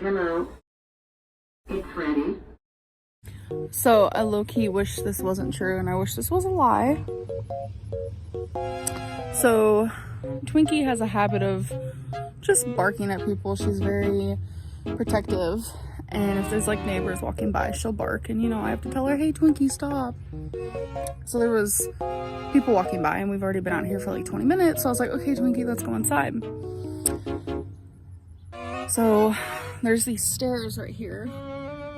Hello. It's ready. So I low-key wish this wasn't true and I wish this was a lie. So Twinkie has a habit of just barking at people. She's very protective, and if there's like neighbors walking by, she'll bark, and you know, I have to tell her, hey Twinkie, stop. So there was people walking by and we've already been out here for like 20 minutes, so I was like, okay Twinkie, let's go inside. So there's these stairs right here,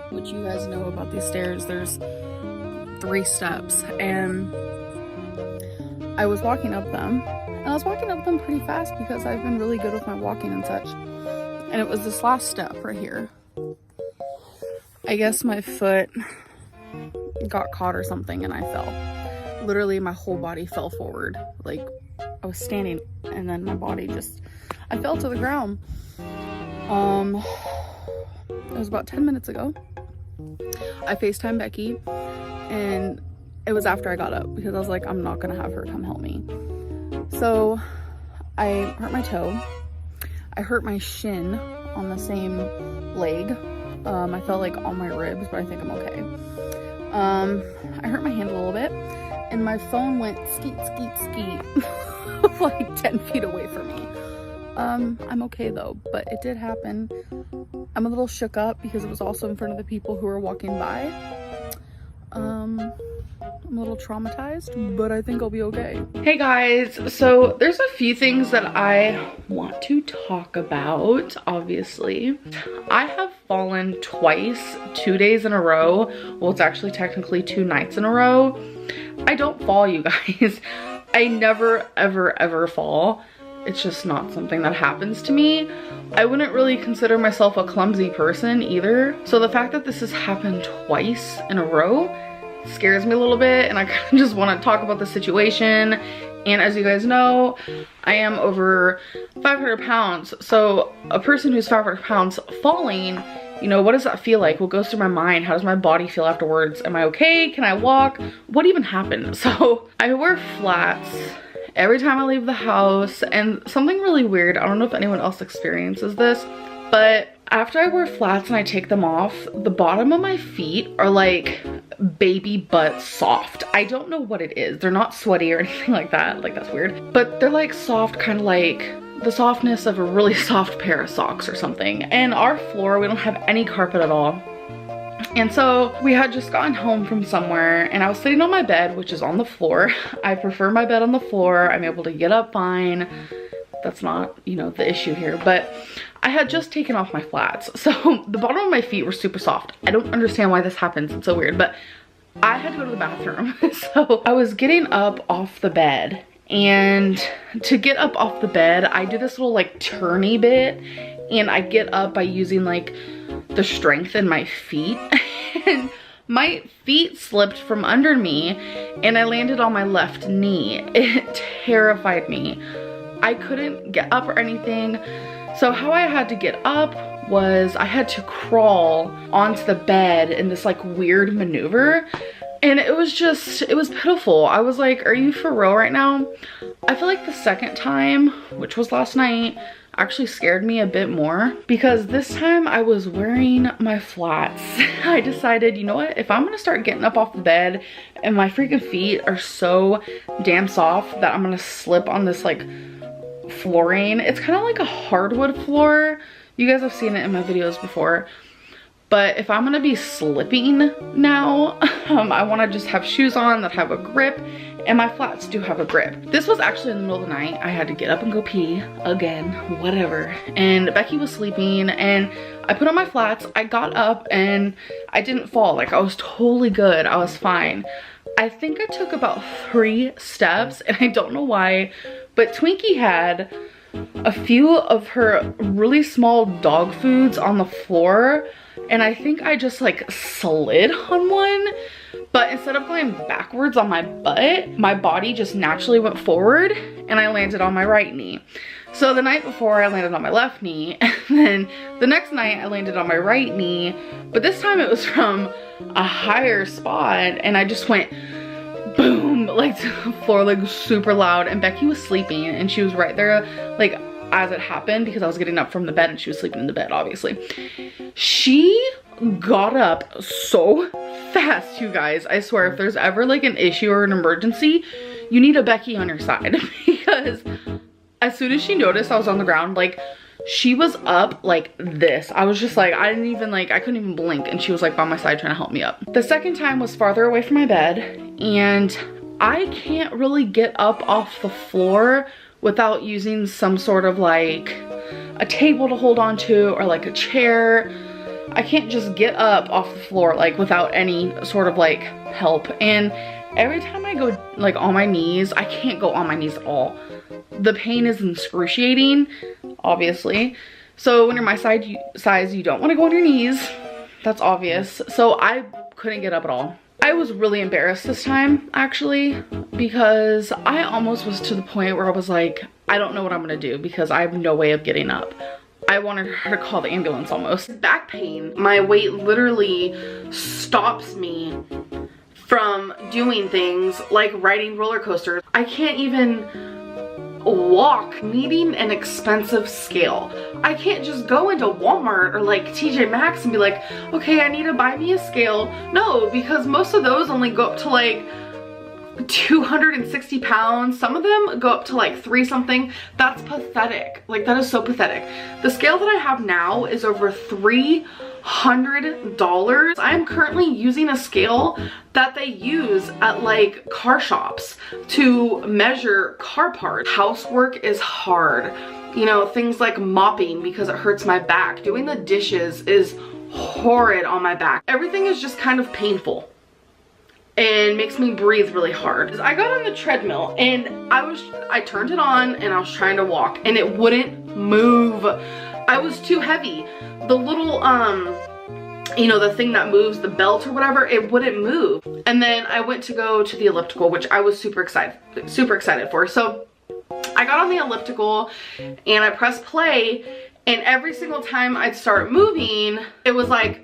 which you guys know about these stairs. There's 3 steps, and I was walking up them, and I was walking up them pretty fast because I've been really good with my walking and such. And it was this last step right here. I guess my foot got caught or something and I fell. Literally my whole body fell forward. Like I was standing and then my body just, I fell to the ground. It was about 10 minutes ago. I FaceTimed Becky, and it was after I got up because I was like, I'm not gonna have her come help me. So I hurt my toe. I hurt my shin on the same leg. I felt like all my ribs, but I think I'm okay. I hurt my hand a little bit, and my phone went skeet, skeet, skeet, like 10 feet away from me. I'm okay though, but it did happen. I'm a little shook up because it was also in front of the people who were walking by. I'm a little traumatized, but I think I'll be okay. Hey guys, so there's a few things that I want to talk about, obviously. I have fallen twice, 2 days in a row. Well, it's actually technically 2 nights in a row. I don't fall, you guys. I never, ever, ever fall. It's just not something that happens to me. I wouldn't really consider myself a clumsy person either. So the fact that this has happened twice in a row scares me a little bit, and I kind of just want to talk about the situation. And as you guys know, I am over 500 pounds. So a person who's 500 pounds falling, you know, what does that feel like? What goes through my mind? How does my body feel afterwards? Am I okay? Can I walk? What even happened? So I wear flats every time I leave the house, and something really weird, I don't know if anyone else experiences this, but after I wear flats and I take them off, the bottom of my feet are like baby butt soft. I don't know what it is. They're not sweaty or anything like that. Like, that's weird. But they're like soft, kind of like the softness of a really soft pair of socks or something. And our floor, we don't have any carpet at all. And so we had just gotten home from somewhere, and I was sitting on my bed, which is on the floor. I prefer my bed on the floor. I'm able to get up fine. That's not, you know, the issue here, but I had just taken off my flats. So the bottom of my feet were super soft. I don't understand why this happens. It's so weird, but I had to go to the bathroom. So I was getting up off the bed, and to get up off the bed, I do this little like turny bit, and I get up by using like the strength in my feet. And my feet slipped from under me and I landed on my left knee. It terrified me. I couldn't get up or anything. So how I had to get up was I had to crawl onto the bed in this like weird maneuver. And it was just, it was pitiful. I was like, are you for real right now? I feel like the second time, which was last night, actually scared me a bit more, because this time I was wearing my flats. I decided, you know what, if I'm gonna start getting up off the bed and my freaking feet are so damn soft that I'm gonna slip on this like flooring. It's kind of like a hardwood floor. You guys have seen it in my videos before. But if I'm gonna be slipping now, I wanna just have shoes on that have a grip, and my flats do have a grip. This was actually in the middle of the night. I had to get up and go pee again, whatever. And Becky was sleeping, and I put on my flats, I got up, and I didn't fall. Like, I was totally good, I was fine. I think I took about 3 steps, and I don't know why, but Twinkie had a few of her really small dog foods on the floor, and I think I just like slid on one, but instead of going backwards on my butt, my body just naturally went forward and I landed on my right knee. So the night before I landed on my left knee, and then the next night I landed on my right knee, but this time it was from a higher spot, and I just went boom, like to the floor, like super loud, and Becky was sleeping and she was right there like as it happened because I was getting up from the bed and she was sleeping in the bed, obviously. She got up so fast, you guys. I swear, if there's ever like an issue or an emergency, you need a Becky on your side because as soon as she noticed I was on the ground, like she was up like this. I was just like, I couldn't even blink, and she was like by my side trying to help me up. The second time was farther away from my bed, and I can't really get up off the floor without using some sort of like a table to hold on to or like a chair. I can't just get up off the floor like without any sort of like help. And every time I go like on my knees, I can't go on my knees at all. The pain is excruciating, obviously. So when you're my size, you don't want to go on your knees. That's obvious. So I couldn't get up at all. I was really embarrassed this time, actually, because I almost was to the point where I was like, I don't know what I'm gonna do because I have no way of getting up. I wanted her to call the ambulance almost. Back pain, my weight literally stops me from doing things like riding roller coasters. I can't even walk, needing an expensive scale. I can't just go into Walmart or like TJ Maxx and be like, okay, I need to buy me a scale. No, because most of those only go up to like 260 pounds. Some of them go up to like 3 something. That's pathetic. Like, that is so pathetic. The scale that I have now is over $300. I'm currently using a scale that they use at like car shops to measure car parts. Housework is hard. You know, things like mopping because it hurts my back. Doing the dishes is horrid on my back. Everything is just kind of painful and makes me breathe really hard. I got on the treadmill and I turned it on and I was trying to walk and it wouldn't move. I was too heavy. The little, you know, the thing that moves, the belt or whatever, it wouldn't move. And then I went to go to the elliptical, which I was super excited for. So I got on the elliptical and I pressed play, and every single time I'd start moving, it was like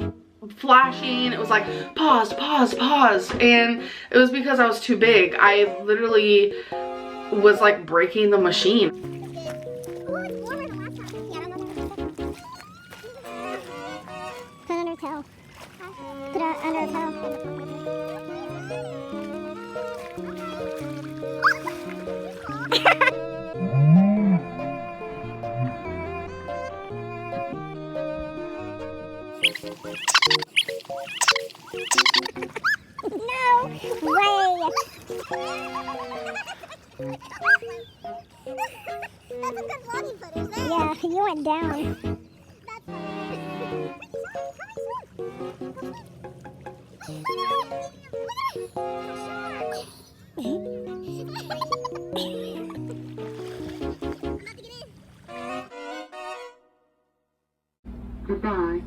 flashing. It was like pause, pause, pause. And it was because I was too big. I literally was like breaking the machine. Put it under her tail. Put it under her tail. No way! That's some good vlogging footage there. Yeah, you went down. That's Goodbye.